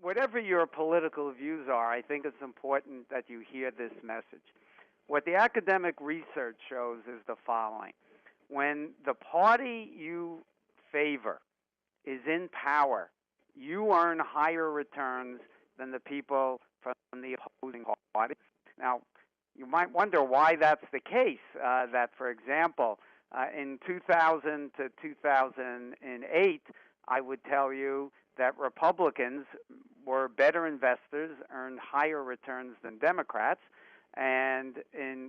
whatever your political views are, I think it's important that you hear this message. What the academic research shows is the following. When the party you favor is in power, you earn higher returns than the people from the opposing party. Now, you might wonder why that's the case. That, for example, in 2000 to 2008, I would tell you that Republicans were better investors, earned higher returns than Democrats, and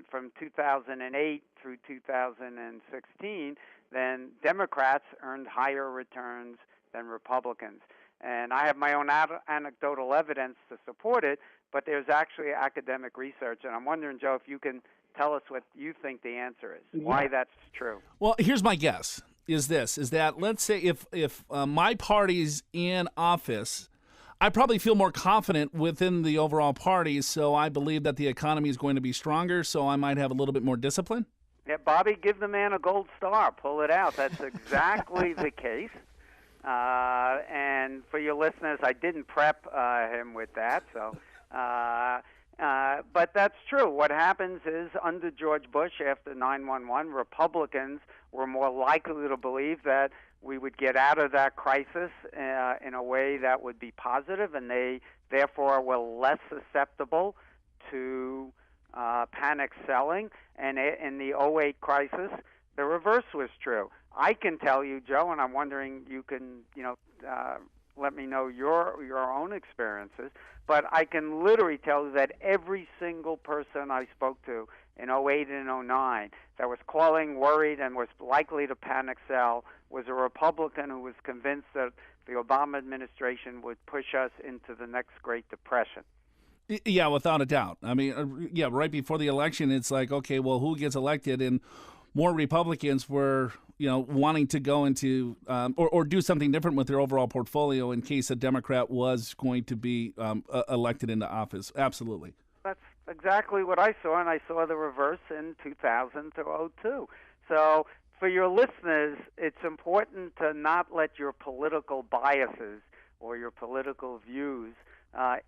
from 2008 through 2016, then Democrats earned higher returns than Republicans. And I have my own anecdotal evidence to support it, but there's actually academic research, and I'm wondering, Joe, if you can tell us what you think the answer is, why that's true. Well, here's my guess, is that let's say if my party's in office, I probably feel more confident within the overall party, so I believe that the economy is going to be stronger, so I might have a little bit more discipline. Yeah, Bobby, give the man a gold star. Pull it out. That's exactly the case. And for your listeners, I didn't prep him with that, so... but that's true. What happens is under George Bush, after 9/11, Republicans were more likely to believe that we would get out of that crisis in a way that would be positive, and they therefore were less susceptible to panic selling. And in the '08 crisis, the reverse was true. I can tell you, Joe, and I'm wondering you can, let me know your own experiences, but I can literally tell you that every single person I spoke to in '08 and '09 that was calling worried and was likely to panic sell was a Republican who was convinced that the Obama administration would push us into the next Great Depression. Yeah, without a doubt. I mean, right before the election, it's like, okay, well, who gets elected? And more Republicans were, wanting to go into or do something different with their overall portfolio in case a Democrat was going to be elected into office. Absolutely. That's exactly what I saw, and I saw the reverse in 2000 to '02. So for your listeners, it's important to not let your political biases or your political views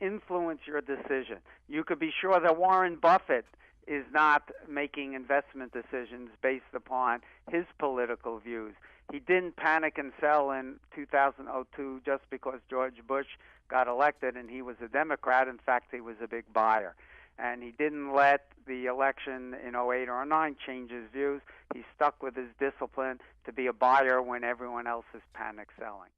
influence your decision. You could be sure that Warren Buffett is not making investment decisions based upon his political views. He didn't panic and sell in 2002 just because George Bush got elected and he was a Democrat. In fact, he was a big buyer. And he didn't let the election in '08 or '09 change his views. He stuck with his discipline to be a buyer when everyone else is panic selling.